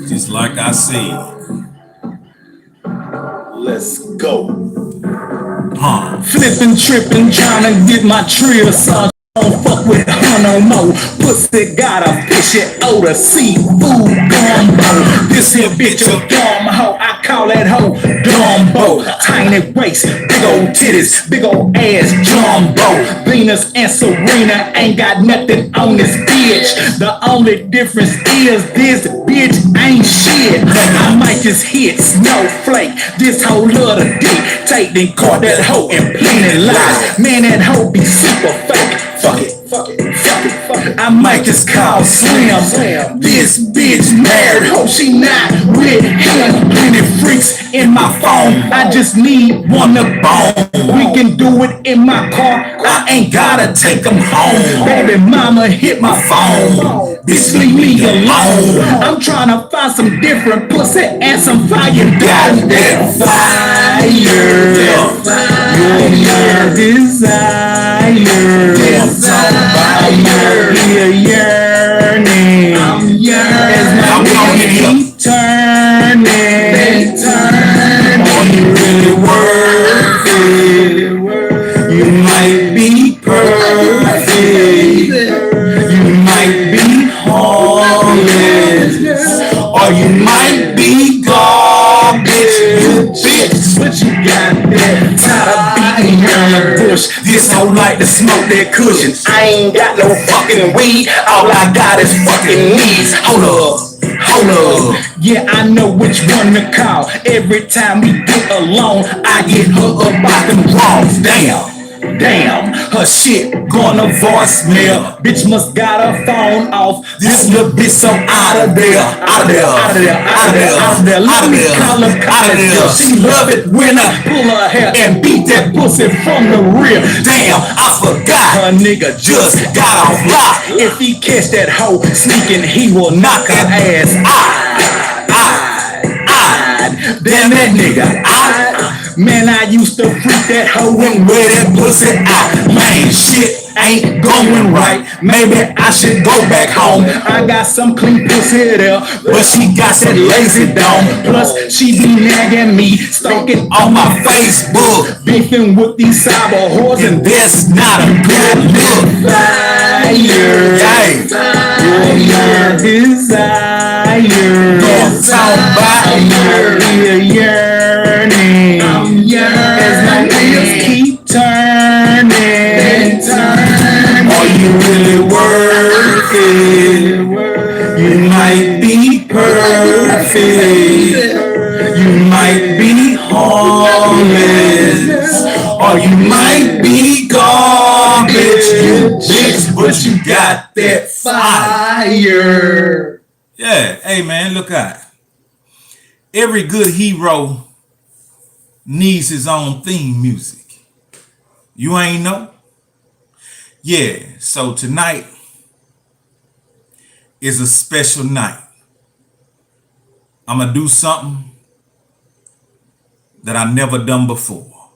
Just like I said, Let's go. huh? Flipping, tripping, trying to get my trill sauce. Don't fuck with her no more. Pussy got a fishy odor, seafood gumbo. This here bitch a dumb hoe, I call that hoe Dumbo. Tiny waist, big old titties, big old ass jumbo. Venus and Serena ain't got nothing on this bitch. The only difference is this bitch ain't shit. I might just hit snowflake. This hoe love to dictate, then caught that hoe and plenty lies. Man, that hoe be super fake. Fuck it, fuck it, fuck it, fuck it. I might just call Slim. This bitch mad, hope she not with him. Plenty freaks in my phone, I just need one to bone. We can do it in my car, I ain't gotta take them home. Baby mama hit my phone, bitch leave me alone. I'm trying to find some different pussy and some fire. Got that fire, you're my desire. Fire, yearning. I'm yearning. As my keep turning. Are you really worth it? You might be perfect. You might be harmless. Or you might be garbage. You bitch, but you got that tired of beating around the bush. This hoe like to smoke that cushion. I ain't got no fucking weed. All I got is fucking knees. Hold up. Hold up. Yeah, I know which one to call. Every time we get alone, I get her up out them wrongs. Damn, her shit gonna voicemail. Bitch must got her phone off. This little bitch so out of there. Let me call her college girl. She love it when I pull her hair and beat that pussy from the rear. Damn, I forgot her nigga just got off lock. If he catch that hoe sneaking, he will knock her ass out. Damn that nigga, man, I used to freak that hoe and wear that pussy out. Man, shit ain't going right. Maybe I should go back home. I got some clean pussy there, but she got that lazy dome. Plus, she be nagging me, stalking on my Facebook, beefing with these cyber whores, and that's not a good look. Fire, you're my desire. Don't talk about yearning. As my wheels keep turning. Are you really worth it? You might be perfect. You might be harmless. Or you might be garbage. You bitch, but you got that fire. Yeah, hey man, look out. Every good hero needs his own theme music. You ain't know? Yeah, so tonight is a special night. I'm gonna do something that I never done before.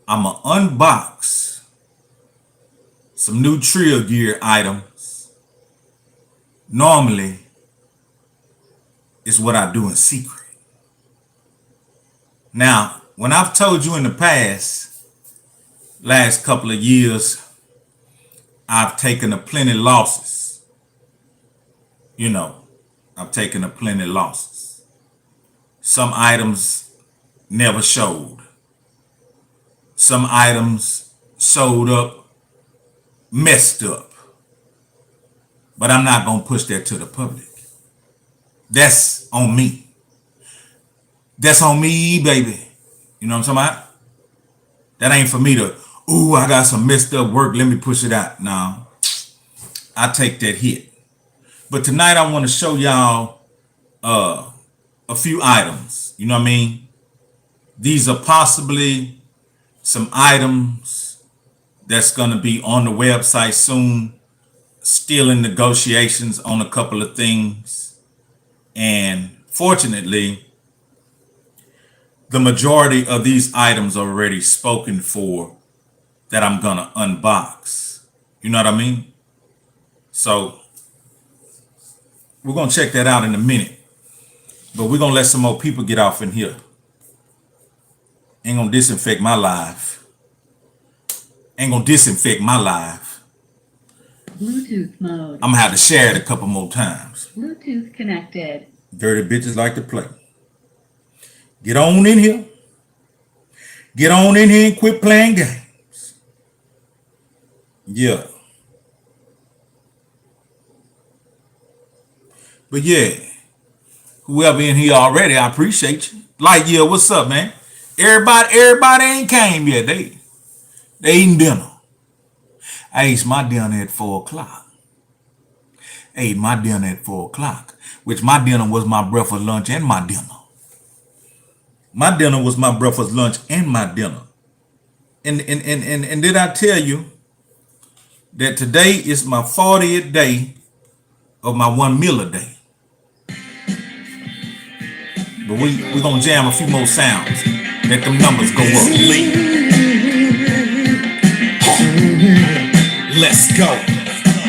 I'm gonna unbox some new Trill gear items. Normally, it's what I do in secret. Now, when I've told you in the last couple of years, I've taken a plenty losses. You know, I've taken a plenty losses. Some items never showed. Some items showed up, messed up. But I'm not gonna push that to the public. That's on me. That's on me, baby. You know what I'm talking about? That ain't for me to, ooh, I got some messed up work, let me push it out. No, I take that hit. But tonight I want to show y'all a few items. You know what I mean? These are possibly some items that's going to be on the website soon. Still in negotiations on a couple of things. And fortunately, the majority of these items are already spoken for that I'm gonna unbox. You know what I mean? So we're gonna check that out in a minute. But we're gonna let some more people get off in here. Ain't gonna disinfect my life. Ain't gonna disinfect my life. Bluetooth mode. I'm gonna have to share it a couple more times. Bluetooth connected. Dirty bitches like to play. Get on in here. Get on in here and quit playing games. Yeah. But yeah, whoever in here already, I appreciate you. Like, yeah, what's up, man? Everybody ain't came yet. They eating dinner. I ate my dinner at 4 o'clock. I ate my dinner at 4 o'clock, which my dinner was my breakfast, lunch, and my dinner. My dinner was my breakfast, lunch, and my dinner. And did I tell you that today is my 40th day of my 1 meal a day? But we're gonna jam a few more sounds. Let them numbers go up. Let's go.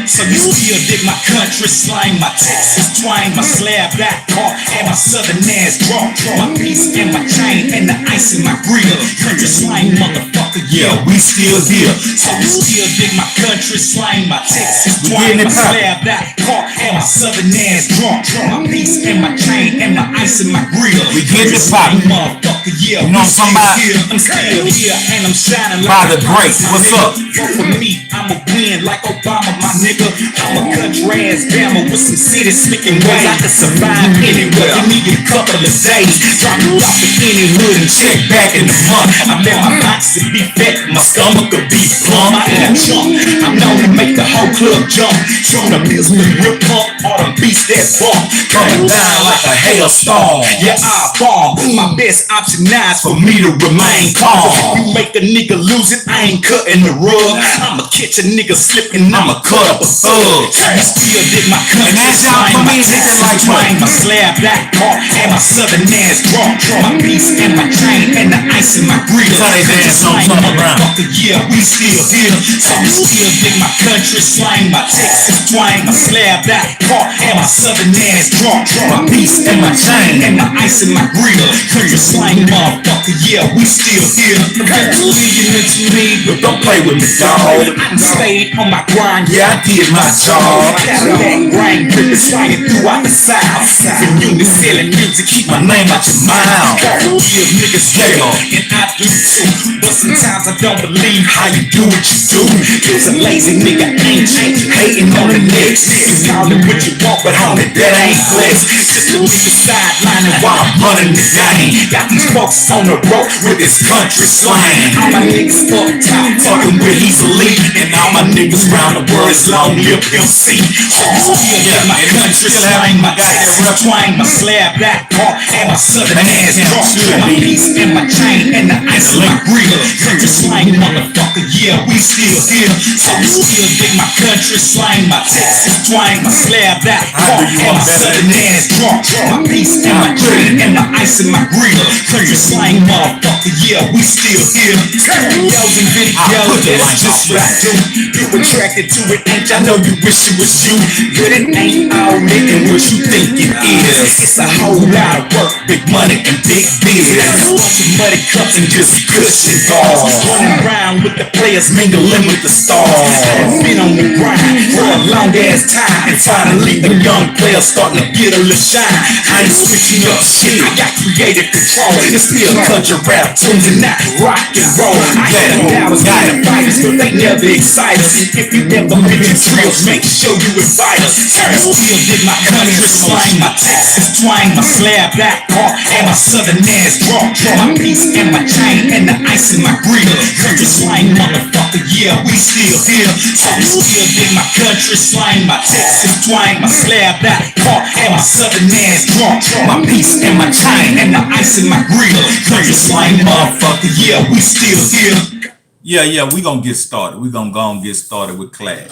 So you still dig my country slang, my Texas twang, my slab back car, and my southern ass draw. My piece and my chain and the ice in my grill. Country slang, motherfucker, yeah, we still here. So you still dig my country slang, my Texas twang, my slab back car, and my southern ass draw. My piece and my chain and the ice in my grill. We get this pop. Motherfucker, yeah, you know what I'm talking about? I'm still here and I'm shining By like the great. What's up? Vote for me, I'ma win like Obama, my nigga. I'm a country ass bama with some city slicking ways. I can survive anywhere. Give me a couple of days. Drop me off at any hood and check back in the month. I bet my box to be fat, my stomach could be plumb. I ain't a chump. I'm known to make the whole club jump. Show the pistol rip pump, all them beats that bump. Coming down like a hailstorm. Yeah, I bomb. My best option now is for me to remain calm. You make a nigga lose it, I ain't cutting the rug. I'ma catch a nigga slipping, I'ma cut up a thug. I still did my country slang, my Texas twang, my slab back car, and my southern ass draw. My piece and my chain and the ice in my grill. Country slang, motherfucker, yeah, we still here. So I still dig my country slang, my Texas twang, my slab back car, and my southern ass draw. My piece and my chain and the ice in my grill. Country slang, motherfucker, yeah, we still here. Eventually you into me, but don't play with me, dog. I done stayed on my grind, yeah, I did my job. Cadillac rain dripping, swinging throughout the South. Even units selling music, keep my name out your mouth. Give niggas hell, and I do too. But sometimes I don't believe how you do what you do. You's a lazy nigga, ain't changing, hating on the next. You call it what you want, but homie, that ain't flex. Just a nigga sidelining while I'm running the game. Got these folks on the road with this country slang. All my niggas up top, talking with Hezeleo, and all my niggas round the world is long live MC. Yeah, my country slang, my Texas twang, my slab back car, and my southern ass draw. My piece and my chain and the ice in my grill. Country slang, motherfucker, yeah, we still here. So we still dig my country slang, my Texas twang, my slab back car, and my southern ass draw. My piece and my chain and the ice in my grill. Country slang, motherfucker, yeah, we still here. Videos and videos, that's just what I do. You attracted to it, ain't I know you wish it was you. But it ain't all making what you think it is. It's a whole lot of work, big money and big biz. Bunch of muddy cups and just cushion balls. Running around with the players, mingling with the stars. I've been on the grind for a long ass time, and finally the young players starting to get a little shine. I ain't switching up shit, I got creative control. It's still country rap tunes and not rock and roll. I had them powers, got them fighters, but they never excite us. If you never mention Trills, make sure you invite us. Still did my country slang, my Texas twang, my slab back car, and my southern ass draw. My piece and my chain and the ice in my grill. Country slang, motherfucker, yeah, we still here. So we still did my country slang, my Texas twang, my slab back car, and my southern ass draw. My piece and my chain and the ice in my grill. Country slang, motherfucker, yeah, we still here. Yeah, we gonna get started. We gonna go and get started with class.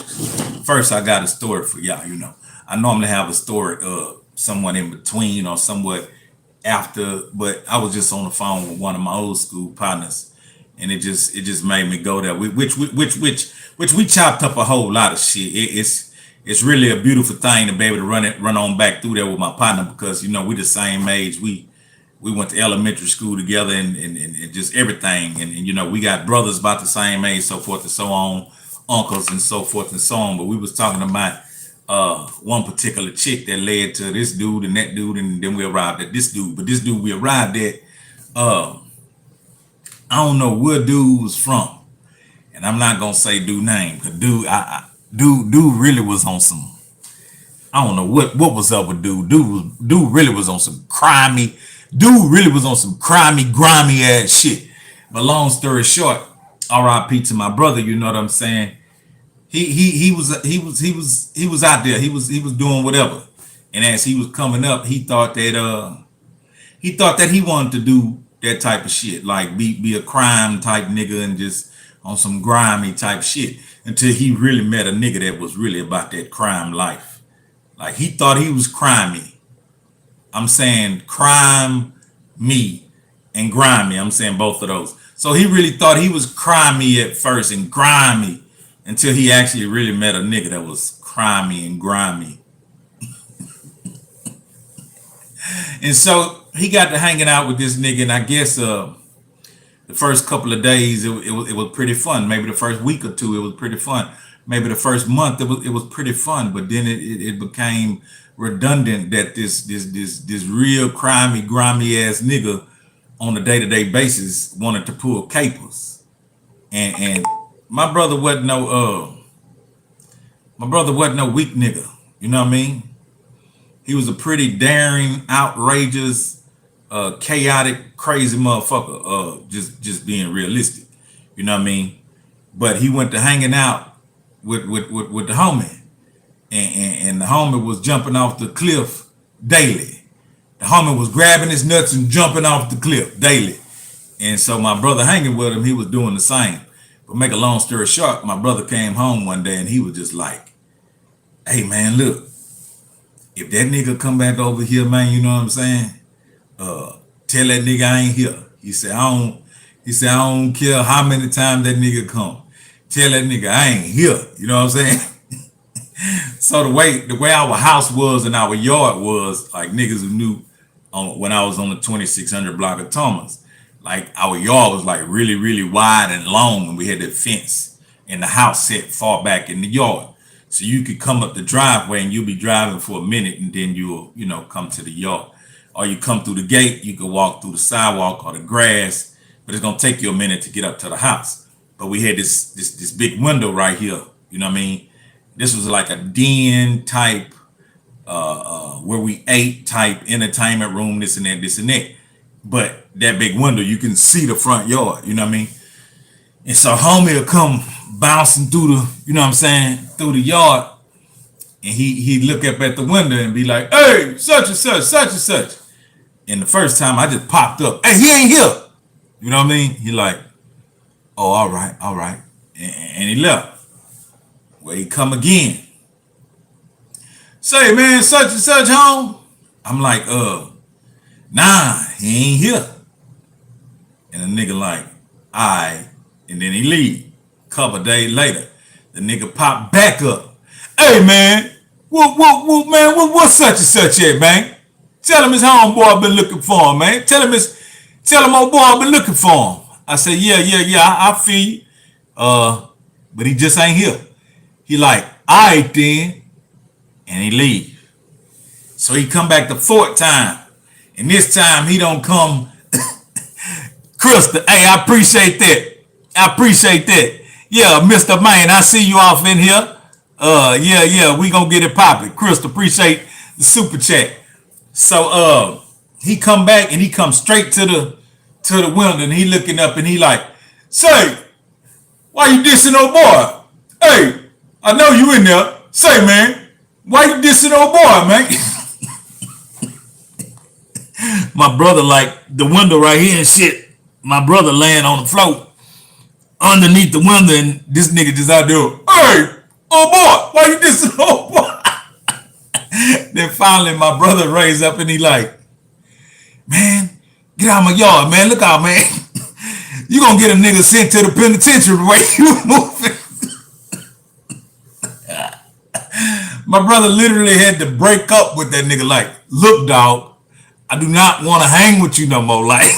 First, I got a story for y'all. You know, I normally have a story somewhat in between or somewhat after, but I was just on the phone with one of my old school partners, and it just made me go there. Which we chopped up a whole lot of shit. It's really a beautiful thing to be able to run on back through there with my partner, because we the same age. We went to elementary school together, and just everything, and we got brothers about the same age, so forth and so on, uncles and so forth and so on. But we was talking about one particular chick that led to this dude and that dude, and then we arrived at this dude. But this dude we arrived at, I don't know where dude was from, and I'm not gonna say dude name, because dude really was on some. I don't know what was up with dude. Dude really was on some crimey. Dude really was on some crimey, grimy ass shit. But long story short, R.I.P. to my brother. You know what I'm saying? He was out there. He was doing whatever. And as he was coming up, he thought that he wanted to do that type of shit, like be a crime type nigga and just on some grimy type shit, until he really met a nigga that was really about that crime life. Like, he thought he was crimey. I'm saying crime me and grimy. I'm saying both of those. So he really thought he was crimey at first and grimy, until he actually really met a nigga that was crimey and grimy. And so he got to hanging out with this nigga, and I guess the first couple of days it was pretty fun. Maybe the first week or two it was pretty fun. Maybe the first month it was pretty fun. But then it became redundant that this real crimey, grimy ass nigga on a day-to-day basis wanted to pull capers. And my brother wasn't no weak nigga. You know what I mean? He was a pretty daring, outrageous, chaotic, crazy motherfucker. Just being realistic. You know what I mean? But he went to hanging out with the homie. And the homie was jumping off the cliff daily. The homie was grabbing his nuts and jumping off the cliff daily. And so my brother hanging with him, he was doing the same. But make a long story short, my brother came home one day and he was just like, "Hey man, look, if that nigga come back over here, man, you know what I'm saying? Tell that nigga I ain't here." He said, I don't care how many times that nigga come. Tell that nigga I ain't here. You know what I'm saying? So the way our house was and our yard was, like, niggas who knew when I was on the 2600 block of Thomas, like, our yard was like really, really wide and long, and we had the fence and the house set far back in the yard. So you could come up the driveway and you'll be driving for a minute, and then you'll, come to the yard. Or you come through the gate, you could walk through the sidewalk or the grass, but it's gonna take you a minute to get up to the house. But we had this big window right here, you know what I mean? This was like a den type, where we ate type entertainment room, this and that. But that big window, you can see the front yard, you know what I mean? And so homie will come bouncing through the, you know what I'm saying, through the yard, and he'd look up at the window and be like, "Hey, such and such, such and such." And the first time I just popped up, "Hey, he ain't here." You know what I mean? He like, "Oh, all right. And he left. Well, he come again. "Say, man, such and such home?" I'm like, "Nah, he ain't here." And the nigga like, "Alright," and then he leave. Couple days later, the nigga pop back up. "Hey man, what's such and such at, man? Tell him his homeboy been looking for him, man. Tell him old boy been looking for him." I said, yeah, I feel you. But he just ain't here. He like, "Alright then," and he leave. So he come back the fourth time, and this time he don't come. "Krista, hey, I appreciate that. Yeah, Mr. Man, I see you off in here. Yeah, we gonna get it popping. Krista, appreciate the super chat." So he come back and he come straight to the window, and he looking up and he like, "Say, why you dissing old boy? Hey, I know you in there. Say, man, why you dissing old boy, man?" My brother like the window right here and shit. My brother laying on the floor underneath the window, and this nigga just out there, "Hey, old boy, why you dissing old boy?" Then finally my brother raised up and he like, "Man, get out of my yard, man. Look out, man. You gonna get a nigga sent to the penitentiary the way you moving. My brother literally had to break up with that nigga. Like, look, dog, I do not want to hang with you no more. Like,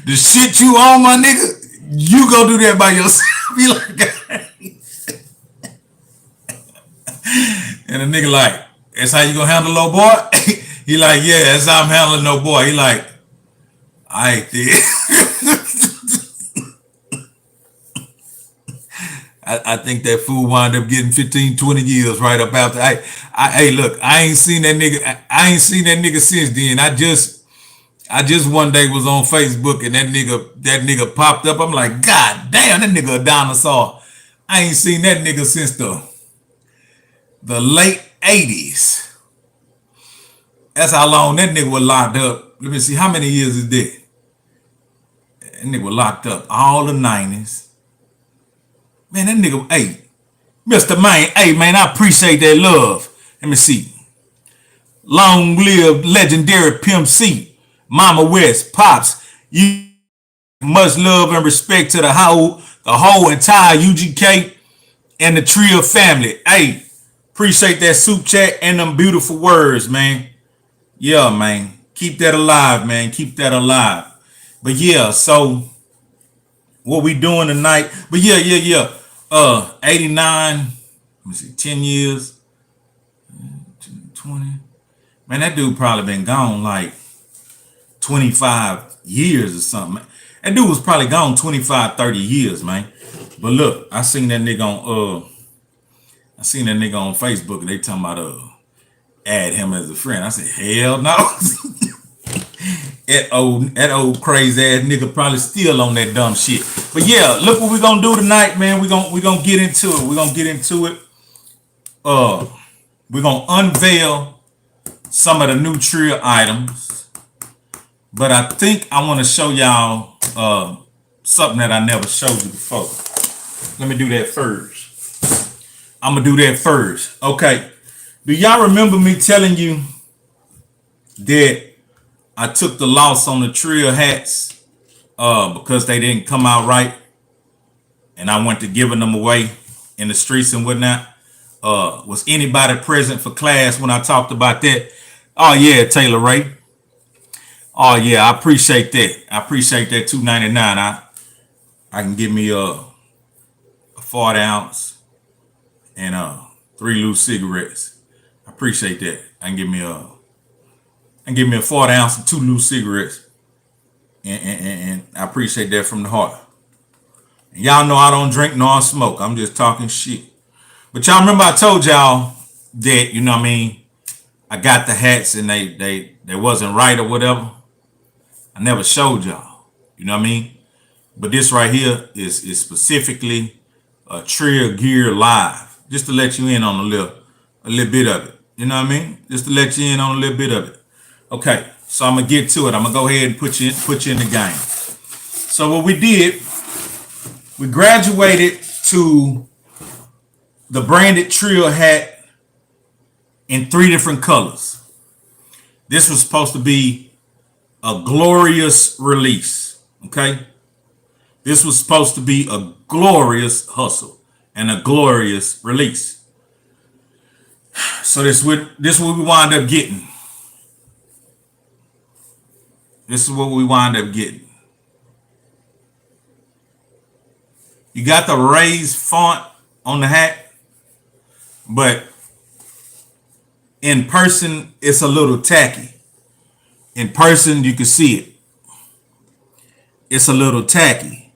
the shit you on, my nigga, you go do that by yourself. Be like, and the nigga like, that's how you gonna handle low boy? He like, yeah, that's how I'm handling no boy. He like, I ain't there. I think that fool wound up getting 15, 20 years right up after. Hey, look, I ain't seen that nigga. I ain't seen that nigga since then. I just one day was on Facebook and that nigga popped up. I'm like, God damn, that nigga a dinosaur. I ain't seen that nigga since the late 80s. That's how long that nigga was locked up. Let me see, how many years is that? That nigga was locked up all the 90s. Man, that nigga, hey, Mr. Man, hey, man, I appreciate that love. Let me see. Long live legendary Pimp C, Mama West, Pops. You much love and respect to the whole entire UGK and the Trill family. Hey, appreciate that soup chat and them beautiful words, man. Yeah, man. Keep that alive, man. Keep that alive. But yeah, so what we doing tonight? But yeah. 89. Let me see, 10 years. 20. Man, that dude probably been gone like 25 years or something. That dude was probably gone 25, 30 years, man. But look, I seen that nigga on Facebook and they talking about add him as a friend. I said, hell no. that old crazy ass nigga probably still on that dumb shit. But yeah, look what we gonna do tonight, man. We gonna get into it. We're gonna get into it. We're gonna unveil some of the new Trill items. But I think I want to show y'all something that I never showed you before. Let me do that first. I'm gonna do that first. Okay. Do y'all remember me telling you that I took the loss on the Trill hats because they didn't come out right, and I went to giving them away in the streets and whatnot? Was anybody present for class when I talked about that? Oh yeah, Taylor Ray. Oh yeah, I appreciate that. I appreciate that $2.99. I can give me a 40 ounce and 3 loose cigarettes. I appreciate that. I can give me a 40 ounce and 2 loose cigarettes. And I appreciate that from the heart. And y'all know I don't drink nor smoke. I'm just talking shit. But y'all remember I told y'all that, you know what I mean, I got the hats and they wasn't right or whatever. I never showed y'all. You know what I mean? But this right here is specifically a Trill Gear Live. Just to let you in on a little bit of it. You know what I mean? Just to let you in on a little bit of it. Okay, so I'm gonna get to it. I'm gonna go ahead and put you in the game. So what we did, we graduated to the branded Trill hat in 3 different colors. This was supposed to be a glorious release. Okay, this was supposed to be a glorious hustle and a glorious release. So this is what we wound up getting. This is what we wind up getting. You got the raised font on the hat, but in person, it's a little tacky. In person, you can see it. It's a little tacky.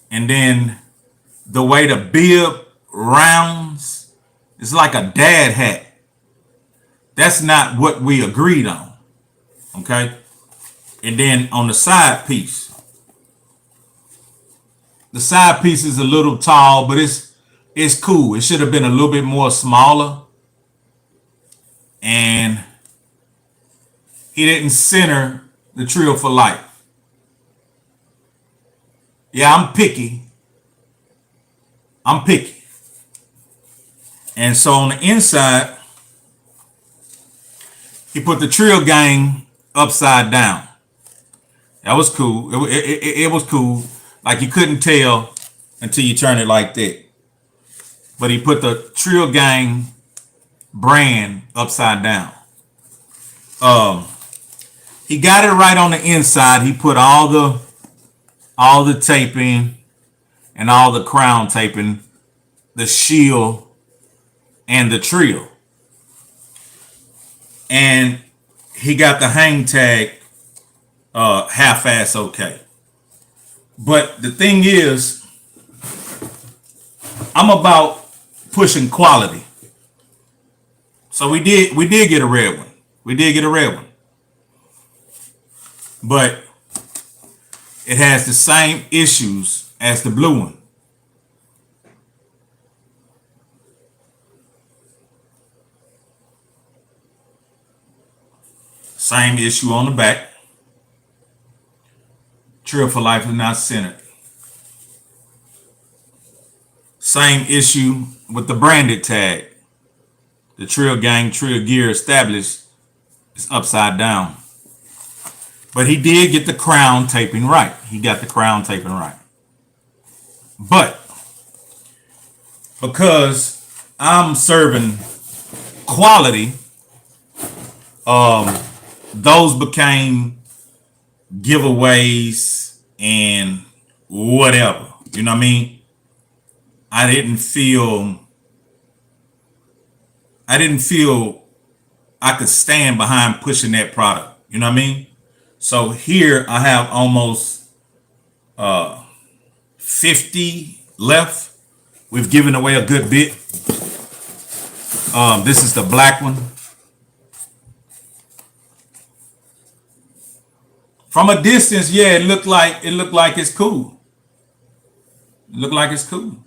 And then the way the bib rounds, it's like a dad hat. That's not what we agreed on. Okay? And then on the side piece, the side piece is a little tall, but it's cool. It should have been a little bit more smaller. And he didn't center the Trill for life. Yeah, I'm picky. And so on the inside, he put the Trill gang upside down. That was cool. It was cool. Like you couldn't tell until you turn it like that. But he put the Trill Gang brand upside down. He got it right on the inside. He put all the taping and all the crown taping, the shield and the Trill. And he got the hang tag half-ass okay. But the thing is, I'm about pushing quality. So we did get a red one. We did get a red one. But it has the same issues as the blue one. Same issue on the back. Trill for life is not centered. Same issue with the branded tag. The Trill Gang, Trill Gear established is upside down. But he did get the crown taping right. He got the crown taping right. But because I'm serving quality, those became giveaways and whatever. You know what I mean? I didn't feel I could stand behind pushing that product. You know what I mean? So here I have almost 50 left. We've given away a good bit. This is the black one. From a distance, yeah, it looked like it's cool. It looked like it's cool.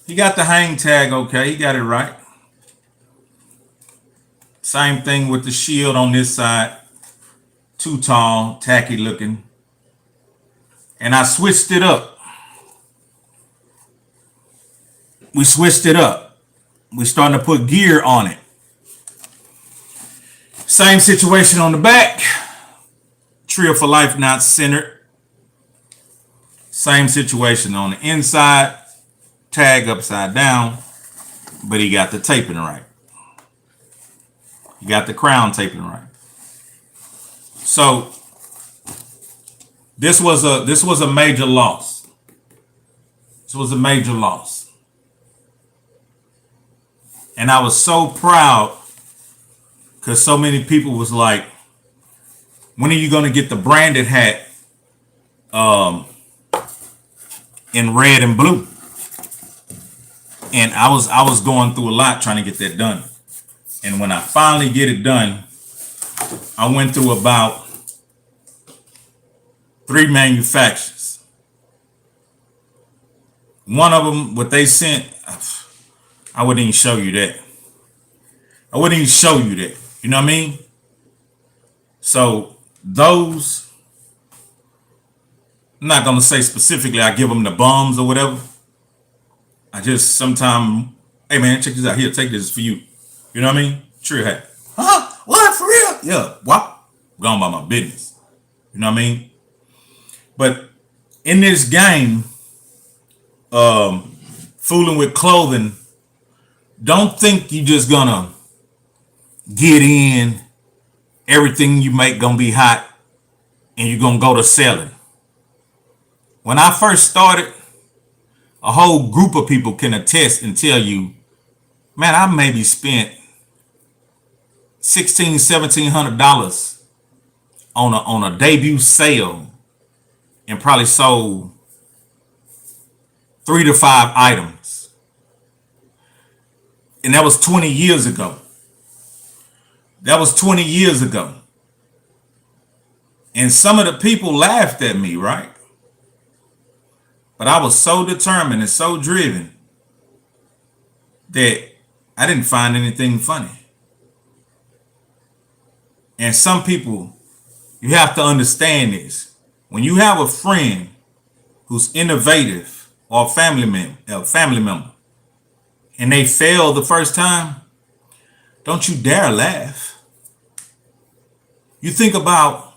He got the hang tag okay. He got it right. Same thing with the shield on this side. Too tall, tacky looking. And I switched it up. We switched it up. We're starting to put gear on it. Same situation on the back. Trill for life not centered. Same situation on the inside. Tag upside down. But he got the taping right. He got the crown taping right. So this was a major loss. This was a major loss. And I was so proud because so many people was like, when are you going to get the branded hat in red and blue? And I was going through a lot trying to get that done. And when I finally get it done, I went through about 3 manufacturers. One of them, what they sent, I wouldn't even show you that. I wouldn't even show you that. You know what I mean? So those, I'm not going to say specifically I give them the bums or whatever. I just sometimes, hey man, check this out. Here, take this for you. You know what I mean? Trill hat. Huh? What? For real? Yeah. What? Gone by my business. You know what I mean? But in this game, fooling with clothing, don't think you just gonna get in, everything you make gonna be hot, and you're gonna go to selling. When I first started, a whole group of people can attest and tell you, man, I maybe spent $1,700 on a debut sale and probably sold 3 to 5 items. And that was 20 years ago. That was 20 years ago. And some of the people laughed at me, right? But I was so determined and so driven that I didn't find anything funny. And some people, you have to understand this. When you have a friend who's innovative or a family member, and they fail the first time, don't you dare laugh. You think about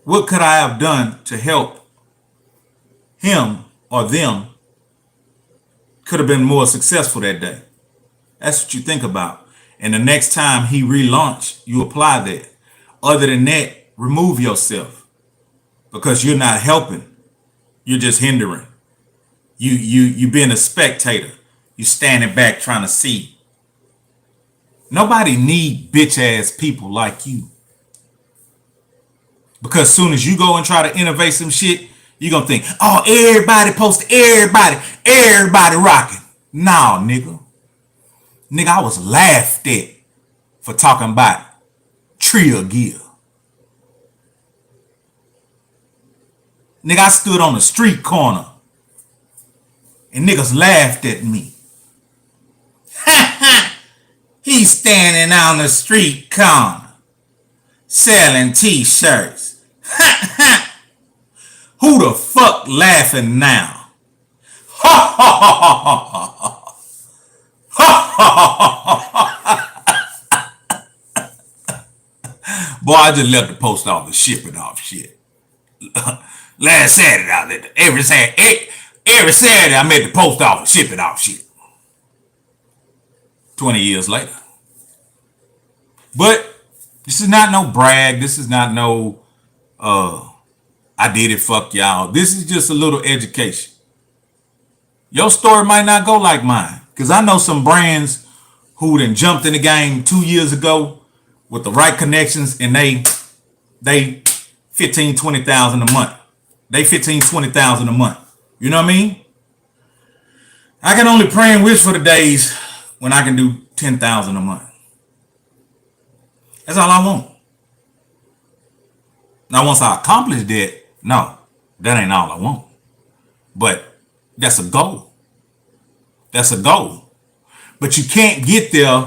What could I have done to help him or them could have been more successful that day? That's what you think about. And the next time he relaunch, you apply that. Other than that, remove yourself because you're not helping. You're just hindering. You being a spectator. You standing back trying to see. Nobody need bitch ass people like you. Because soon as you go and try to innovate some shit, you're gonna think, oh, everybody posted, everybody rocking. Nah, nigga. Nigga, I was laughed at for talking about Trill gear. Nigga, I stood on the street corner and niggas laughed at me. He's standing on the street corner selling t-shirts. Who the fuck laughing now? Boy, I just left the post office shipping off shit. Last Saturday, every Saturday I'm at the post office shipping off shit. 20 years later. But this is not no brag. This is not no I did it, fuck y'all. This is just a little education. Your story might not go like mine. Because I know some brands who done jumped in the game 2 years ago with the right connections and they 15, 20,000 a month. They 15, 20,000 a month. You know what I mean? I can only pray and wish for the days when I can do 10,000 a month. That's all I want. Now, once I accomplish that, no, that ain't all I want. But that's a goal. That's a goal. But you can't get there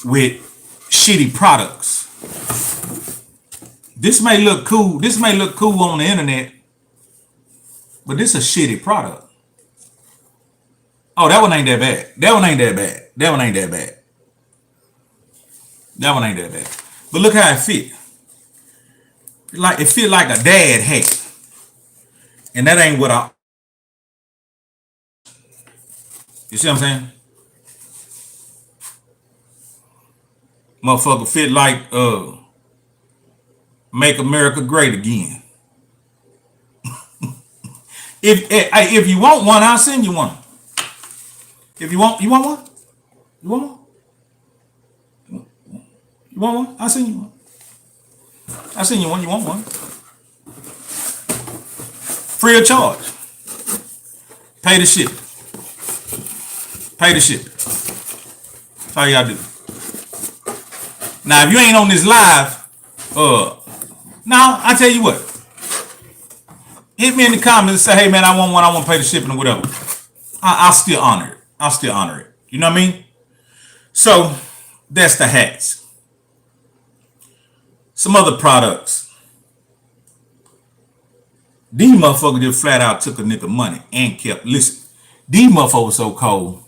with shitty products. This may look cool. This may look cool on the internet, but this is a shitty product. Oh, that one ain't that bad. That one ain't that bad. That one ain't that bad. That one ain't that bad. But look how it fit. Like it fit like a dad hat. And that ain't what I. You see what I'm saying? Motherfucker fit like Make America Great Again. If you want one, I'll send you one. If you want one? You want one? You want one? I'll send you one. I'll send you one. You want one? Free of charge. Pay the ship. Pay the ship. That's how y'all do. Now, if you ain't on this live, now I tell you what. Hit me in the comments and say, hey man, I want one, I want to pay the shipping or whatever. I'll still honor it. I'll still honor it. You know what I mean? So that's the hats. Some other products. These motherfuckers just flat out took a nigga money and kept, listen, these motherfuckers so cold.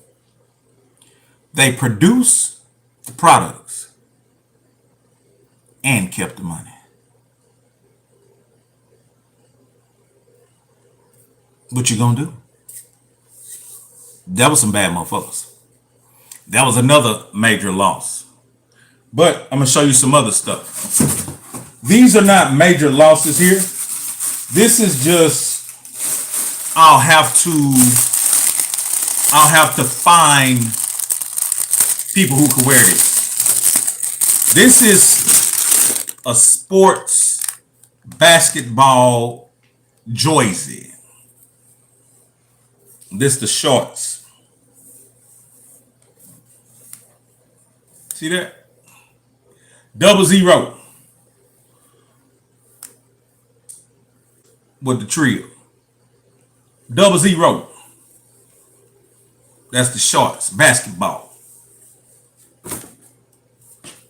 They produce the products and kept the money. What you gonna do? That was some bad motherfuckers. That was another major loss. But I'm gonna show you some other stuff. These are not major losses here. This is just, I'll have to find people who can wear this. This is a sports basketball jersey. This the shorts. See that? 00 with the Trill. 00. That's the shorts, basketball. I'm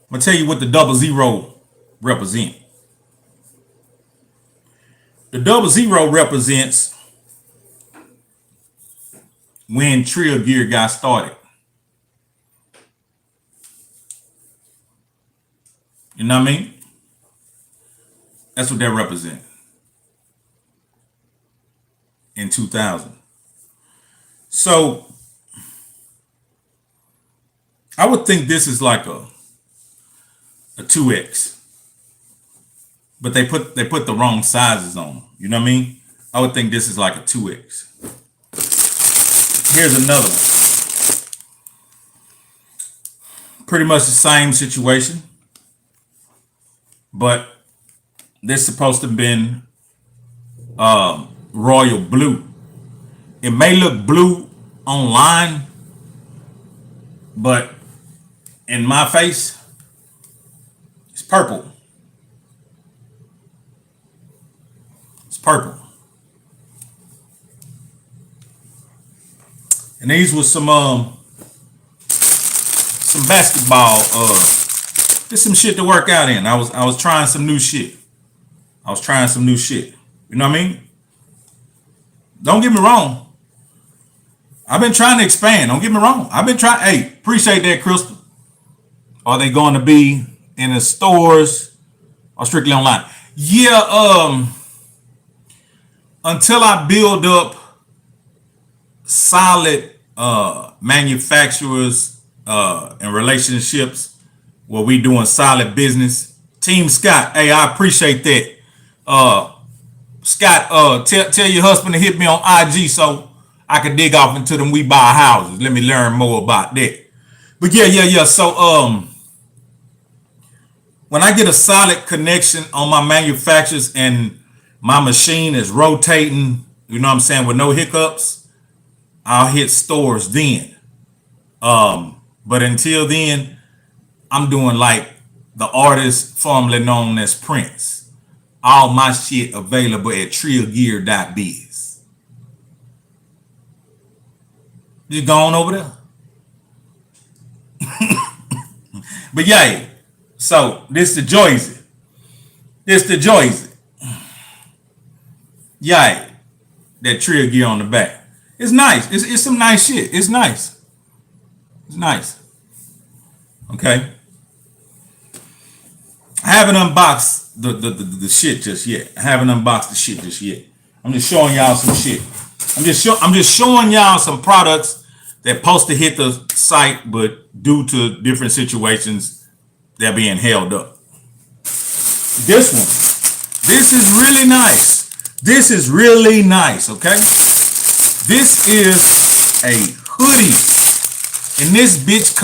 gonna tell you what the 00 represent. The 00 represents when Trill Gear got started. You know what I mean? That's what that represent in 2000. So I would think this is like a 2X, but they put the wrong sizes on them. You know what I mean? I would think this is like a 2X. Here's another one. Pretty much the same situation, but this supposed to have been royal blue. It may look blue online, but in my face, it's purple. It's purple. And these were some basketball, just some shit to work out in. I was trying some new shit. You know what I mean? Don't get me wrong. I've been trying to expand. Don't get me wrong. I've been trying. Hey, appreciate that, Crystal. Are they going to be in the stores or strictly online? Yeah. Until I build up solid manufacturers and relationships where we doing solid business. Team Scott, hey, I appreciate that. Scott, tell your husband to hit me on IG so I can dig off into them we buy houses. Let me learn more about that. But yeah. So when I get a solid connection on my manufacturers and my machine is rotating, you know what I'm saying, with no hiccups, I'll hit stores then. But until then, I'm doing like the artist formerly known as Prince. All my shit available at trillgear.biz. Just going over there. But yeah, so this the Joyzy. Yeah, that Trill gear on the back. It's nice. It's some nice shit. It's nice. Okay. I haven't unboxed the shit just yet. I'm just showing y'all some shit. I'm just showing y'all some products that supposed to hit the site, but due to different situations, they're being held up. This one. This is really nice. Okay? This is a hoodie. And this bitch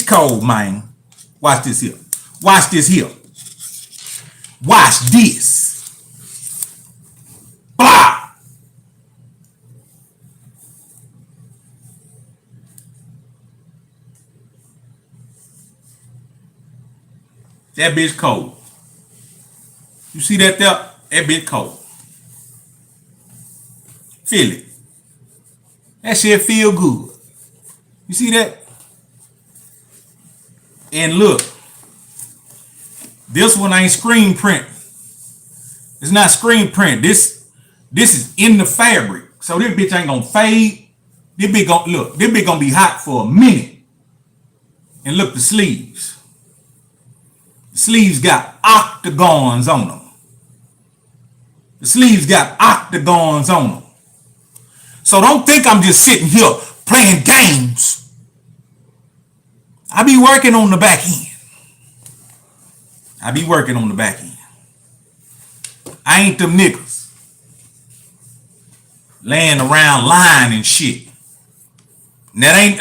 cold. Man. Watch this here. Watch this. Blah. That bitch cold. You see that there? That bitch cold. Feel it. That shit feel good. You see that? And look, this one ain't screen print. It's not screen print. This is in the fabric. So this bitch ain't gonna fade. This bitch gonna be hot for a minute. And look, the sleeves. The sleeves got octagons on them. So don't think I'm just sitting here playing games. I be working on the back end. I ain't them niggas laying around lying and shit. And that ain't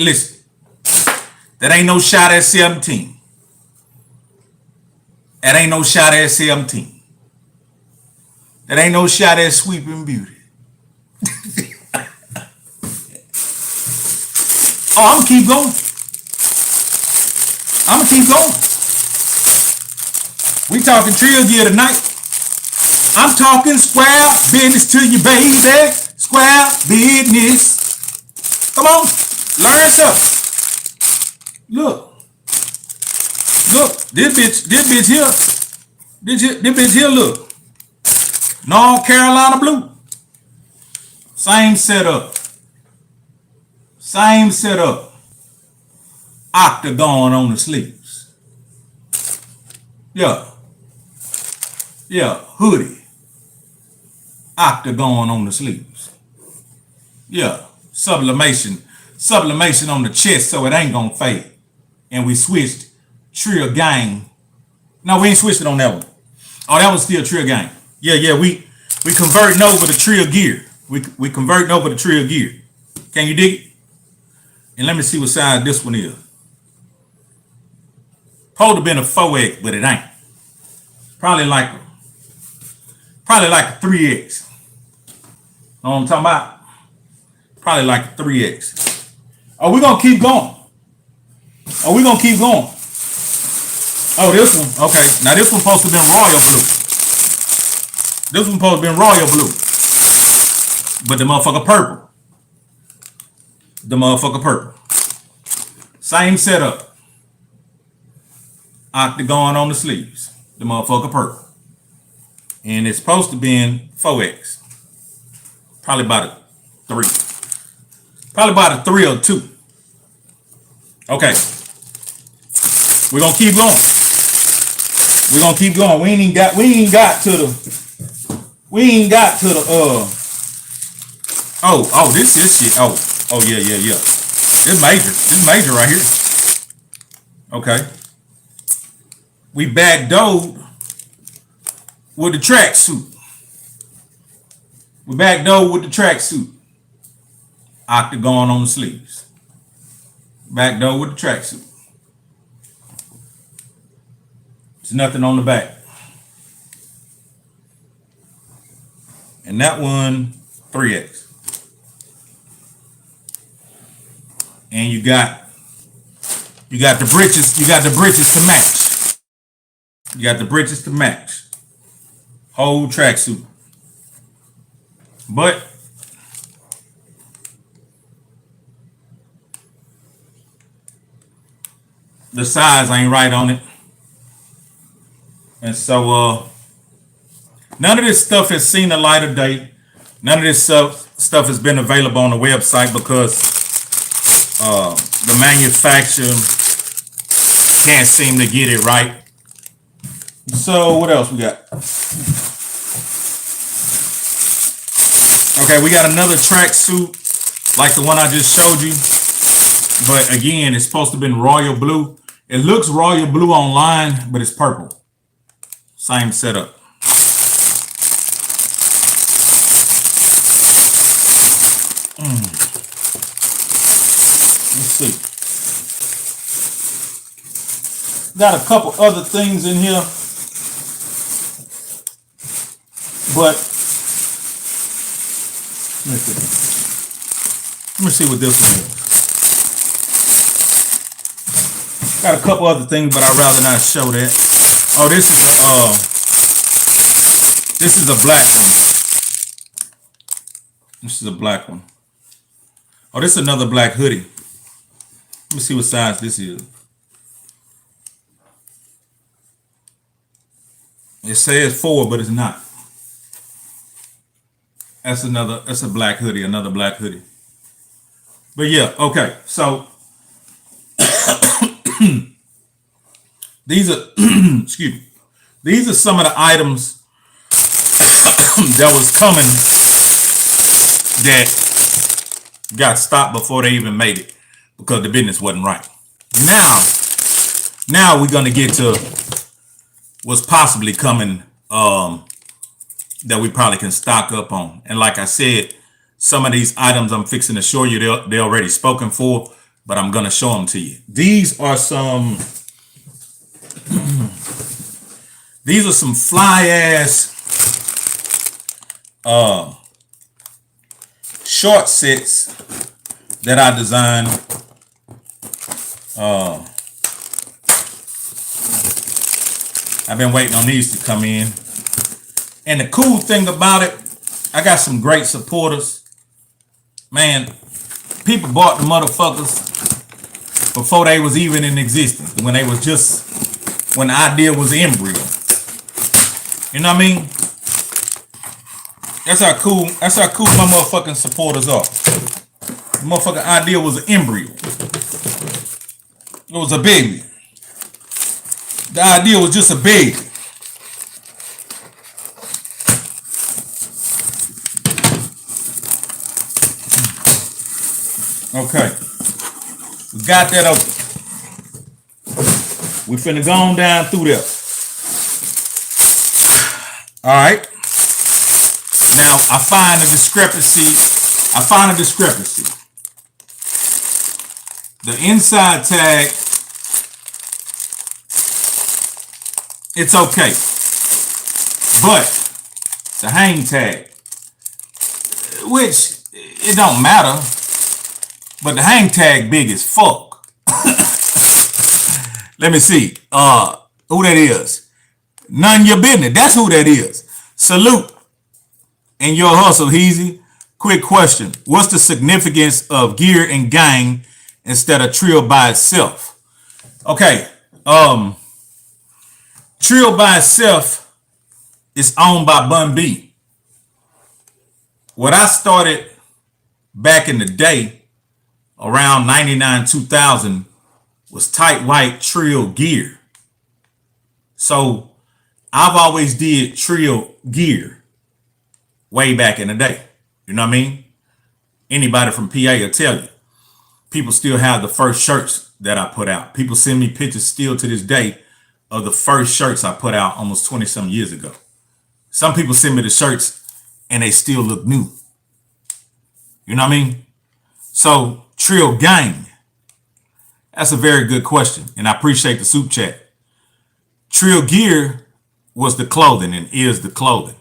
no shot at 17. That ain't no shot at Sweeping Beauty. Oh, I'm gonna keep going. We talking Trill gear tonight. I'm talking square business to you, baby. Square business. Come on, learn something. Look, this bitch here, look. North Carolina blue. Same setup. Octagon on the sleeves. Yeah. Yeah, hoodie. Octagon on the sleeves. Yeah, sublimation on the chest so it ain't gonna fade. And we switched Trill Gang. No, we ain't switched it on that one. Oh, that was still Trill Gang. Yeah, we converting over to Trill gear. We converting over to Trill gear. Can you dig it? And let me see what size this one is. Supposed to been a 4X, but it ain't. Probably like a 3X. Know what I'm talking about? Probably like a 3X. Oh, we gonna keep going. Oh, we gonna keep going. Oh, this one. Okay. Now this one supposed to be royal blue. This one supposed to be royal blue. But the motherfucker purple. The motherfucker purple. Same setup. Octagon on the sleeves. The motherfucker purple. And it's supposed to be in 4X. Probably about a 3. Probably about a 3 or 2. Okay. We're gonna keep going. We're gonna keep going. We ain't got to the oh, this is shit. Oh yeah. This major right here. Okay. We backdoored with the tracksuit. We backdoored with the tracksuit. Octagon on the sleeves. Backdoor with the tracksuit. There's nothing on the back. And that one, 3X. And you got the britches, to match. You got the britches to match. Whole tracksuit. But the size ain't right on it. And so none of this stuff has seen the light of day. None of this stuff has been available on the website because the manufacturer can't seem to get it right. So what else we got? Okay, we got another tracksuit like the one I just showed you. But again, it's supposed to have been royal blue. It looks royal blue online, but it's purple. Same setup. Let's see. Got a couple other things in here. But let me see what this one is. Got a couple other things, but I'd rather not show that. Oh, this is a black one. This is a black one. Oh, this is another black hoodie. Let me see what size this is. It says 4, but it's not. That's a black hoodie, another black hoodie. But yeah, okay. So these are excuse me. These are some of the items that was coming that got stopped before they even made it because the business wasn't right. Now we're gonna get to what's possibly coming that we probably can stock up on. And like I said, some of these items I'm fixing to show you, they're already spoken for, but I'm gonna show them to you. These are some fly ass short sets that I designed. I've been waiting on these to come in. And the cool thing about it, I got some great supporters. Man, people bought the motherfuckers before they was even in existence. When the idea was embryo. You know what I mean? That's how cool my motherfucking supporters are. The motherfucking idea was an embryo. It was a baby. The idea was just a baby. Okay, we got that open. We finna go on down through there. All right. Now I find a discrepancy. The inside tag, it's okay, but the hang tag, which it don't matter, but the hang tag big as fuck. Let me see. Who that is? None of your business. That's who that is. Salute and your hustle, Heezy. Quick question. What's the significance of gear and gang instead of Trill by itself? Okay. Trill by itself is owned by Bun B. What I started back in the day, around 99, 2000, was tight white Trill gear. So I've always did Trill gear way back in the day. You know what I mean? Anybody from PA will tell you. People still have the first shirts that I put out. People send me pictures still to this day of the first shirts I put out almost 20 some years ago. Some people send me the shirts and they still look new. You know what I mean? So Trill gang, that's a very good question. And I appreciate the soup chat. Trill gear was the clothing and is the clothing.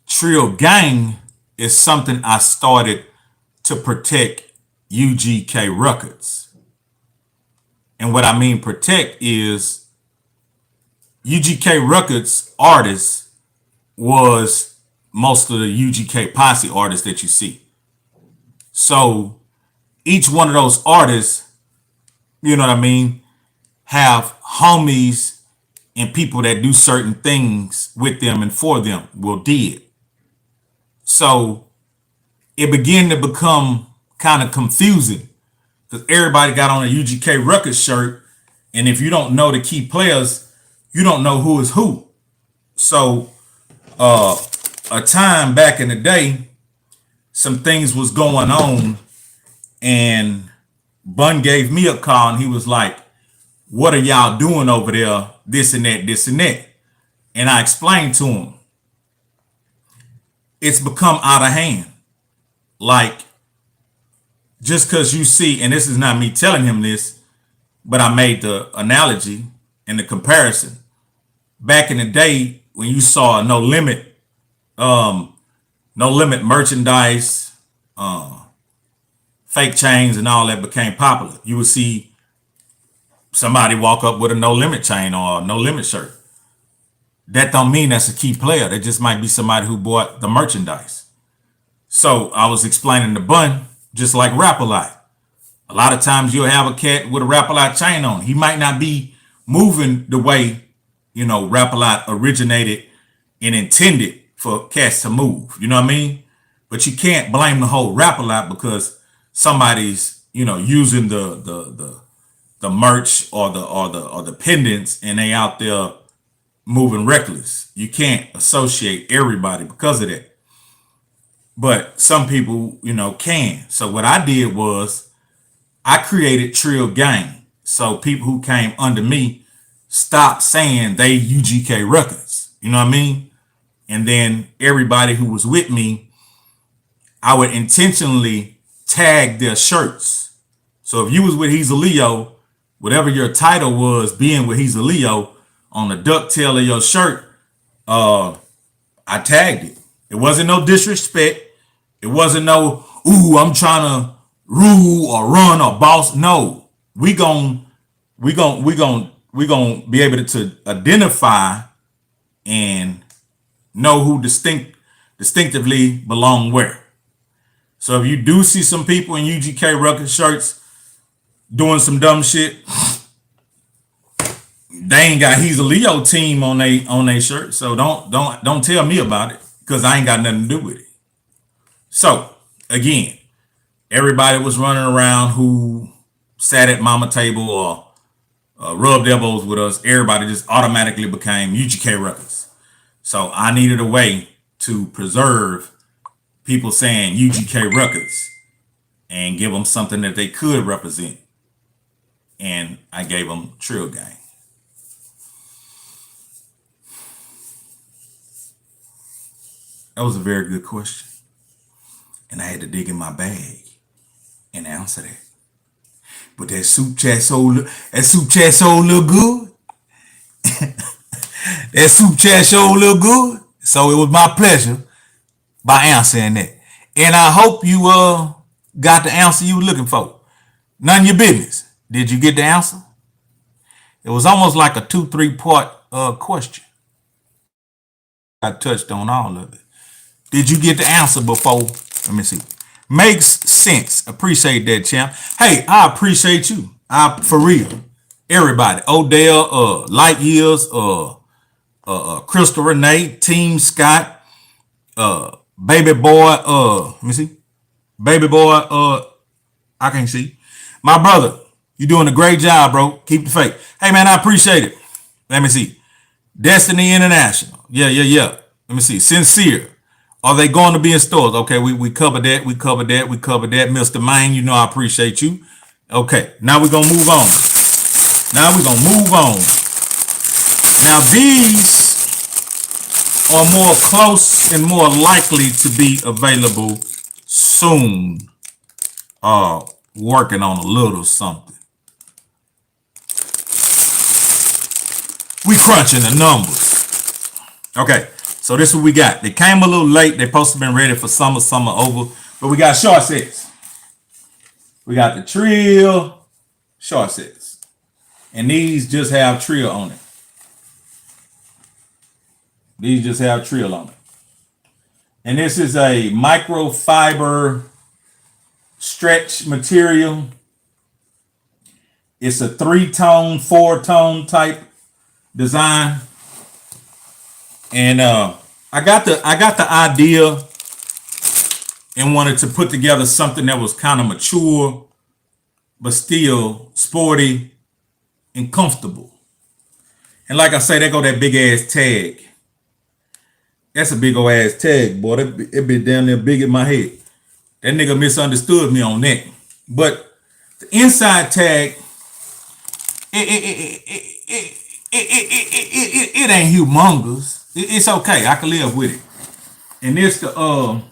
Trill gang is something I started to protect UGK records. And what I mean protect is UGK records artists was most of the UGK posse artists that you see. So each one of those artists, you know what I mean, have homies and people that do certain things with them and for them. Well, did. So it began to become kind of confusing because everybody got on a UGK record shirt, and if you don't know the key players, you don't know who is who. So a time back in the day, some things was going on, and Bun gave me a call, and he was like, "What are y'all doing over there? This and that, this and that." And I explained to him, it's become out of hand. Like, just because you see, and this is not me telling him this, but I made the analogy and the comparison. Back in the day, when you saw no limit merchandise, fake chains and all that became popular, you would see somebody walk up with a no limit chain or a no limit shirt. That don't mean that's a key player. That just might be somebody who bought the merchandise. So I was explaining to Bun, just like Rap-A-Lot. A lot of times you'll have a cat with a Rap-A-Lot chain on. He might not be moving the way, you know, Rap-A-Lot originated and intended for cats to move. You know what I mean? But you can't blame the whole Rap-A-Lot because somebody's, you know, using the merch or the pendants and they out there moving reckless. You can't associate everybody because of that. But some people, you know, can. So what I did was I created Trill Gang. So people who came under me stopped saying they UGK records. You know what I mean? And then everybody who was with me, I would intentionally tag their shirts. So if you was with Hezeleo, whatever your title was, being with Hezeleo, on the ducktail of your shirt, I tagged it. It wasn't no disrespect. It wasn't no, ooh, I'm trying to rule or run or boss. No, we gon' be able to identify and know who distinctively belong where. So if you do see some people in UGK record shirts doing some dumb shit, they ain't got Hezeleo team on they shirt. So don't tell me about it because I ain't got nothing to do with it. So again, everybody was running around who sat at mama table or rubbed elbows with us. Everybody just automatically became UGK records. So I needed a way to preserve people saying UGK records and give them something that they could represent. And I gave them Trill Gang. That was a very good question. And I had to dig in my bag and answer that. But that soup chat so look good. That soup chat show look good. So it was my pleasure by answering that. And I hope you got the answer you were looking for. None of your business. Did you get the answer? It was almost like a 2-3 part question. I touched on all of it. Did you get the answer before? Let me see. Makes sense. Appreciate that, champ. Hey, I appreciate you. For real. Everybody. Odell, Light Years, Crystal Renee, Team Scott, Baby Boy, let me see. Baby Boy, I can't see. My brother, you doing a great job, bro. Keep the faith. Hey, man, I appreciate it. Let me see. Destiny International. Yeah. Let me see. Sincere. Are they going to be in stores? Okay, we covered that. We covered that. Mr. Maine, you know I appreciate you. Okay, now we're going to move on. Now these are more close and more likely to be available soon. Working on a little something. We crunching the numbers. Okay, so this is what we got. They came a little late. They supposed to have been ready for summer over. But we got short sets. We got the Trill short sets. And these just have Trill on it. And this is a microfiber stretch material. It's a 3-tone, 4-tone type design. And I got the idea and wanted to put together something that was kind of mature, but still sporty and comfortable. And like I say, there go that big ass tag. That's a big old ass tag, boy. It be down there big in my head. That nigga misunderstood me on that. But the inside tag, it ain't humongous. It's okay. I can live with it. And this the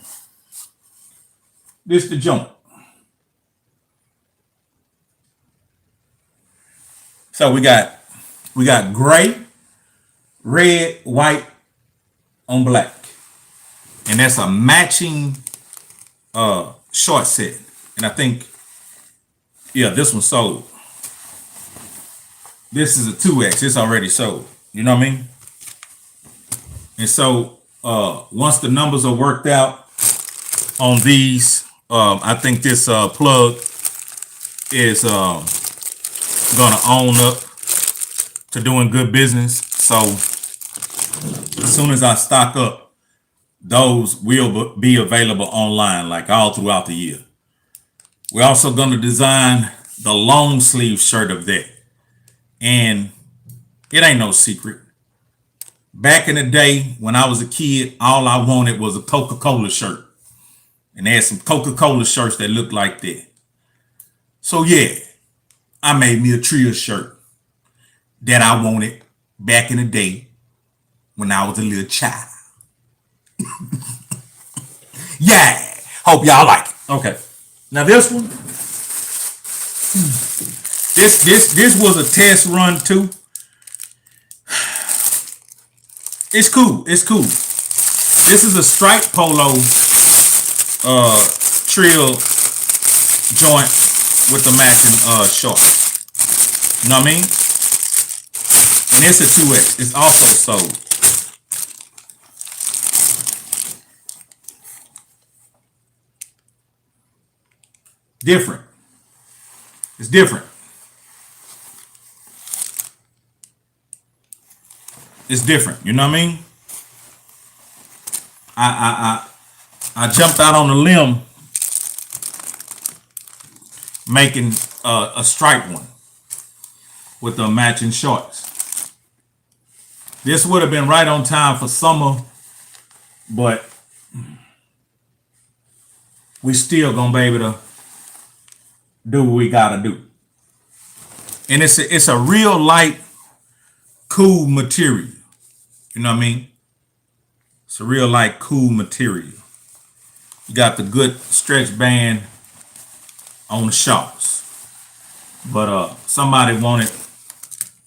joint. So we got gray, red, white on black. And that's a matching short set. And I think, yeah, this one sold. This is a 2X. It's already sold. You know what I mean? And so once the numbers are worked out on these, I think this plug is gonna own up to doing good business. So as soon as I stock up, those will be available online, like all throughout the year. We're also gonna design the long sleeve shirt of that. And it ain't no secret. Back in the day when I was a kid, all I wanted was a Coca-Cola shirt. And they had some Coca-Cola shirts that looked like that. So yeah, I made me a Trill shirt that I wanted back in the day when I was a little child. Yeah, hope y'all like it. Okay, now this one, this was a test run too. It's cool. This is a striped polo Trill joint with the matching shorts. You know what I mean? And it's a 2X. It's also sold. Different. It's different. It's different. You know what I mean? I jumped out on a limb making a striped one with the matching shorts. This would have been right on time for summer, but we still gonna be able to do what we gotta do. And it's a real light, cool material. You know what I mean? It's a real light, cool material. You got the good stretch band on the shorts. But somebody wanted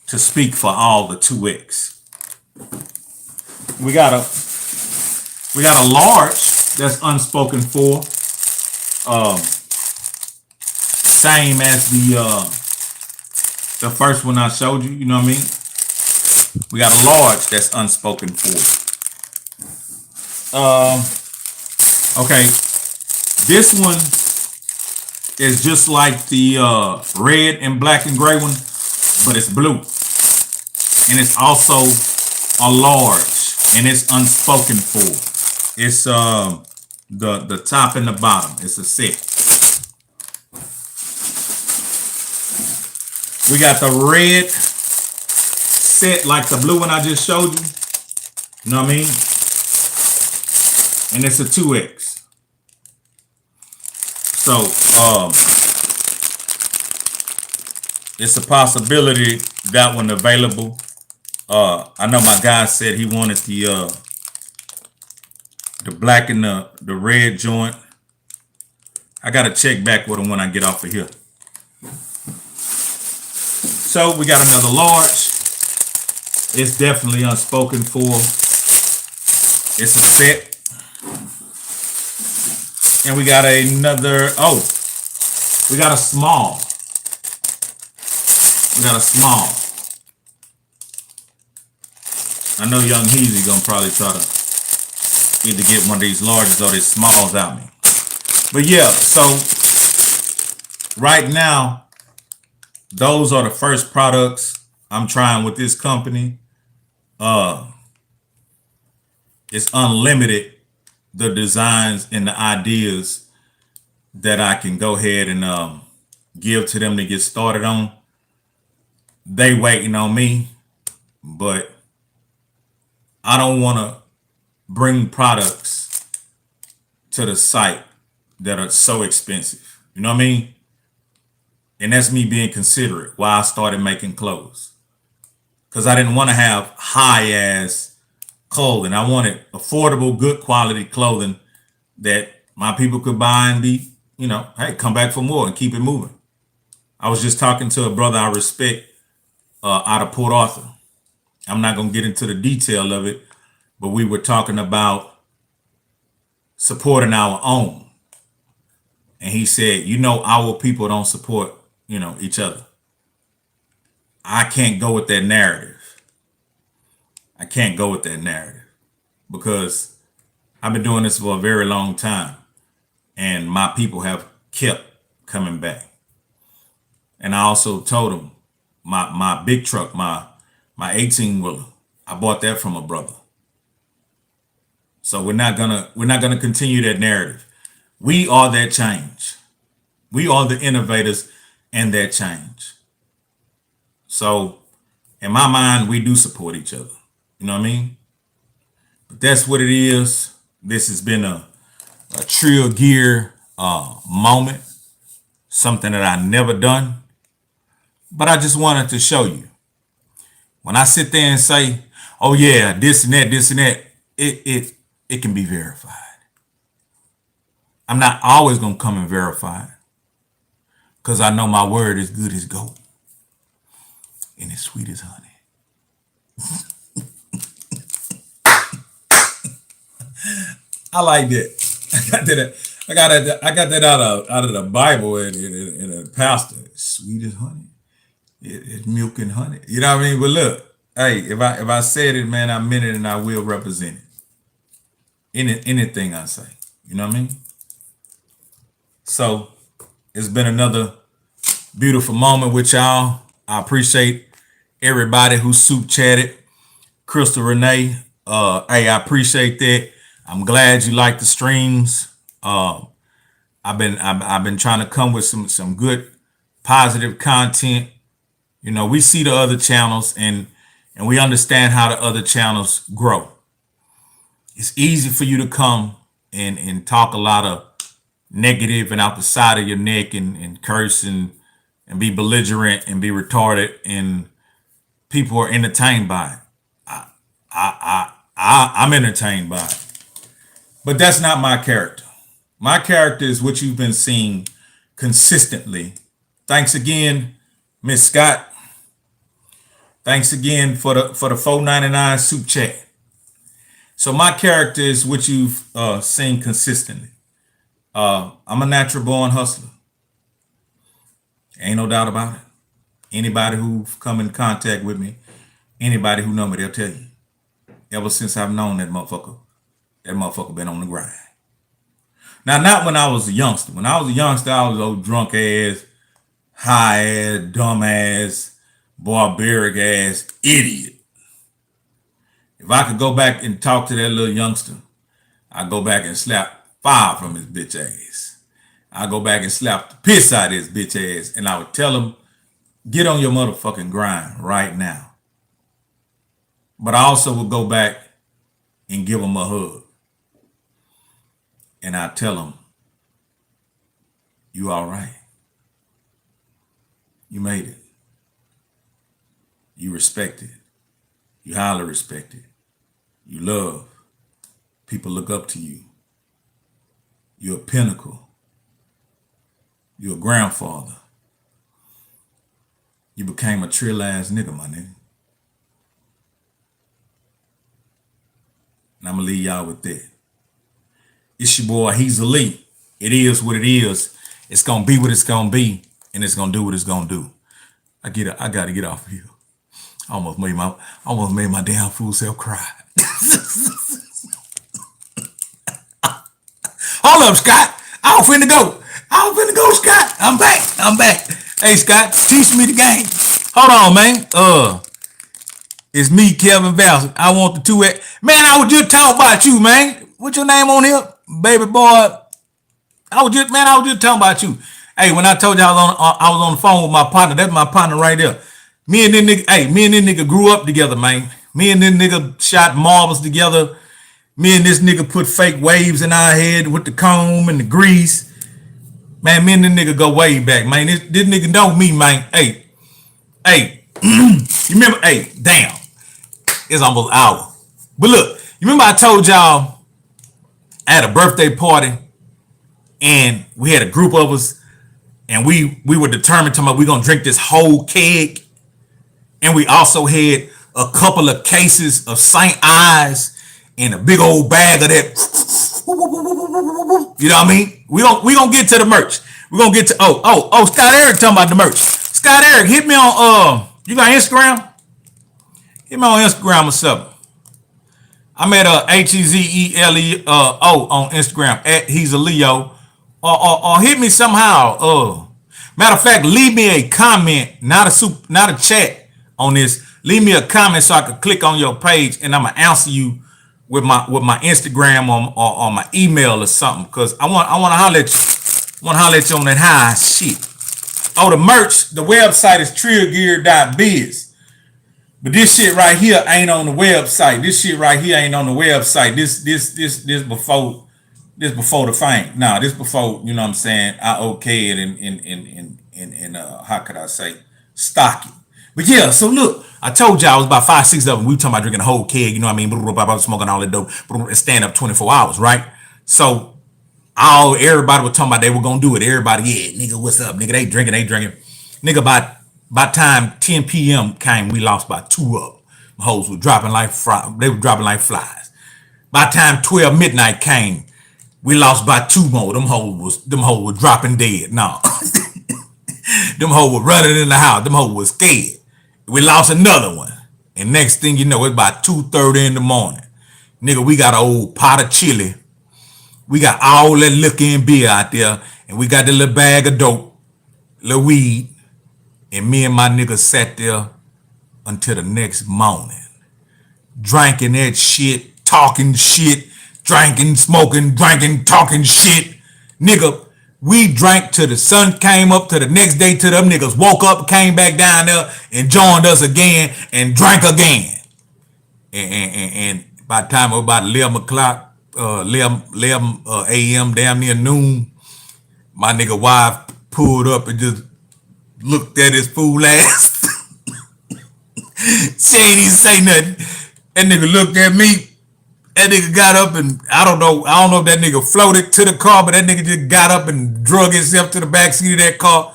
to speak for all the 2X. We got a large that's unspoken for. Same as the first one I showed you, you know what I mean? We got a large that's unspoken for. Okay, this one is just like the red and black and gray one, but it's blue. And it's also a large, and it's unspoken for. It's the top and the bottom. It's a set. We got the red set like the blue one I just showed you. You know what I mean? And it's a 2X. So it's a possibility that one available. I know my guy said he wanted the black and the red joint. I gotta check back with him when I get off of here. So we got another large. It's definitely unspoken for. It's a set. And we got another, we got a small. We got a small. I know young Heezy gonna probably try to either get one of these larges or these smalls out me. But yeah, so right now, those are the first products I'm trying with this company. It's unlimited, the designs and the ideas that I can go ahead and give to them to get started on. They waiting on me, but I don't want to bring products to the site that are so expensive. You know what I mean? And that's me being considerate why I started making clothes. Because I didn't want to have high-ass clothing. I wanted affordable, good quality clothing that my people could buy and be, you know, hey, come back for more and keep it moving. I was just talking to a brother I respect out of Port Arthur. I'm not going to get into the detail of it, but we were talking about supporting our own. And he said, you know, our people don't support, you know, each other. I can't go with that narrative. I can't go with that narrative because I've been doing this for a very long time and my people have kept coming back. And I also told them my big truck, my 18-wheeler, I bought that from a brother. So we're not gonna continue that narrative. We are that change. We are the innovators and that change. So in my mind, we do support each other. You know what I mean? But that's what it is. This has been a Trill Gear moment. Something that I never done. But I just wanted to show you. When I sit there and say, oh yeah, this and that, it can be verified. I'm not always gonna come and verify it. Because I know my word is good as gold. And it's sweet as honey. I like that. I got that out of the Bible and a pastor. It's sweet as honey. It's milk and honey. You know what I mean? But look, hey, if I said it, man, I meant it and I will represent it. Anything I say. You know what I mean? So it's been another beautiful moment with y'all. I appreciate everybody who soup chatted. Crystal Renee, hey, I appreciate that. I'm glad you like the streams. I've been trying to come with some good positive content. You know, we see the other channels and we understand how the other channels grow. It's easy for you to come and talk a lot of negative and out the side of your neck and curse and be belligerent and be retarded, and people are entertained by it. I'm entertained by it. But that's not my character. My character is what you've been seeing consistently. Thanks again, Miss Scott. Thanks again for the $4.99 soup chat. So my character is what you've seen consistently. I'm a natural born hustler. Ain't no doubt about it. Anybody who've come in contact with me, anybody who know me, they'll tell you. Ever since I've known that motherfucker been on the grind. Now, not when I was a youngster. When I was a youngster, I was old drunk ass, high ass, dumb ass, barbaric ass idiot. If I could go back and talk to that little youngster, I'd go back and slap fire from his bitch ass. I'd go back and slap the piss out of his bitch ass, and I would tell him, get on your motherfucking grind right now. But I also would go back and give him a hug. And I tell him, you all right. You made it. You respected. You highly respected. You love. People look up to you. You're a pinnacle. You're a grandfather. You became a trill ass nigga, my nigga. And I'm gonna leave y'all with that. It's your boy Hezeleo. It is what it is. It's gonna be what it's gonna be, and it's gonna do what it's gonna do. I gotta get off here. I almost made my damn fool self cry. Hold up, Scott. I was finna go, Scott. I'm back. Hey, Scott, teach me the game. Hold on, man. It's me, Kevin Vals. I want the 2X. Man, I was just talking about you, man. What's your name on here? Baby boy. I was just talking about you. Hey, when I told you I was on the phone with my partner, that's my partner right there. Me and this nigga grew up together, man. Me and this nigga shot marbles together. Me and this nigga put fake waves in our head with the comb and the grease. Man, me and this nigga go way back, man. This nigga know me, man. Hey, you remember? Hey, damn. It's almost an hour. But look, you remember I told y'all I had a birthday party and we had a group of us and we were determined to we're gonna drink this whole keg. And we also had a couple of cases of St. Ives and a big old bag of that. You know what I mean? We gonna get to the merch. We're gonna get to Scott Eric talking about the merch. Scott Eric, hit me on you got Instagram? Hit me on Instagram or something. I'm at Hezeleo on Instagram at Hezeleo. Or hit me somehow. Matter of fact, leave me a comment, not a chat on this. Leave me a comment so I can click on your page and I'm gonna answer you with my Instagram or my email or something. Cause I wanna holler at you on that high shit. Oh, the merch, the website is trillgear.biz. But this shit right here ain't on the website. This before the fame. Nah, this before, you know what I'm saying, I okay it and how could I say, stock it. But yeah, so look, I told y'all it was about 5-6 of them. We were talking about drinking a whole keg, you know what I mean, smoking all that dope, stand up 24 hours, right? So everybody was talking about they were gonna do it. Everybody, yeah, nigga, what's up? Nigga, they drinking. Nigga, by time 10 p.m. came, we lost by 2 of them. The hoes were dropping like flies. By time 12 midnight came, we lost by 2 more. Them hoes were dropping dead. No. Them hoes were running in the house. Them hoes was scared. We lost another one. And next thing you know, it's about 2:30 in the morning. Nigga, we got an old pot of chili. We got all that liquor and beer out there. And we got the little bag of dope, little weed. And me and my nigga sat there until the next morning. Drinking that shit, talking shit, drinking, smoking, drinking, talking shit. Nigga, we drank till the sun came up, to the next day till them niggas woke up, came back down there and joined us again and drank again. And by the time it was about 11 o'clock, 11 a.m., damn near noon, My nigga wife pulled up and just looked at his fool ass. She ain't even say nothing. That nigga looked at me. That nigga got up and I don't know if that nigga floated to the car, but that nigga just got up and drug himself to the back seat of that car,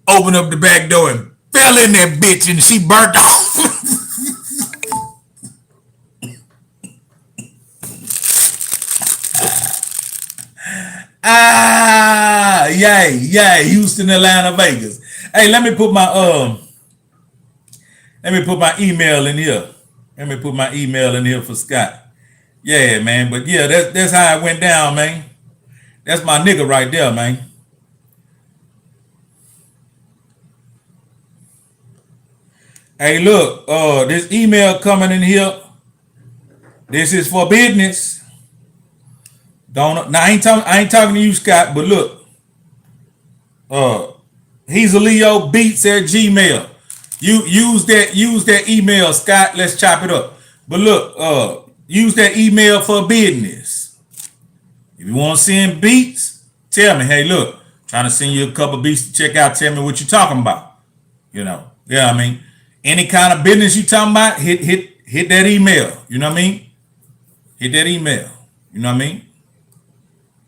opened up the back door and fell in that bitch and she burnt off. Yeah, Houston, Atlanta, Vegas. Hey, let me put my email in here. Let me put my email in here for Scott. Yeah, man, but yeah, that's how it went down, man. That's my nigga right there, man. Hey, look, this email coming in here. This is for business. Now I ain't talking to you, Scott, but look. Hezeleo beats at Gmail. You use that email, Scott. Let's chop it up. But look, use that email for business. If you want to send beats, tell me. Hey, look, trying to send you a couple beats to check out. Tell me what you're talking about. You know, yeah, I mean, any kind of business you talking about, hit that email. You know what I mean? Hit that email. You know what I mean?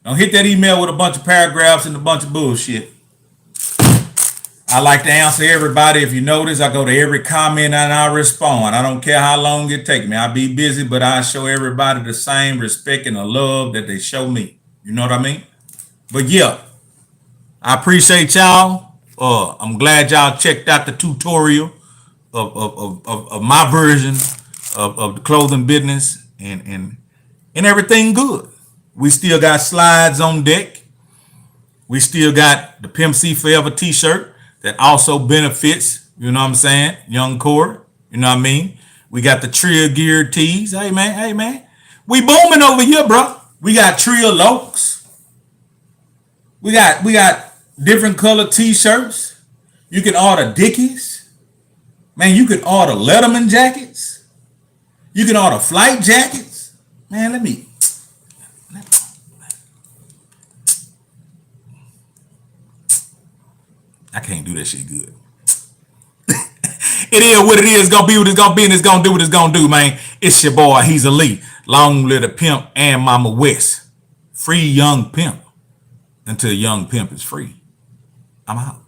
Don't hit that email with a bunch of paragraphs and a bunch of bullshit. I like to answer everybody. If you notice, I go to every comment and I respond. I don't care how long it takes me. I be busy, but I show everybody the same respect and the love that they show me. You know what I mean? But yeah, I appreciate y'all. I'm glad y'all checked out the tutorial of my version of the clothing business and everything good. We still got slides on deck. We still got the Pimp C Forever t-shirt that also benefits, you know what I'm saying, young Corey, you know what I mean? We got the Trill gear tees. Hey man. We booming over here, bro. We got Trill Lokes. We got different color t-shirts. You can order Dickies. Man, you can order Letterman jackets. You can order flight jackets. Man, I can't do that shit good. It is what it is. It's gonna be what it's gonna be, and it's gonna do what it's gonna do, man. It's your boy, Hezeleo. Long live the pimp and Mama West. Free young pimp until young pimp is free. I'm out.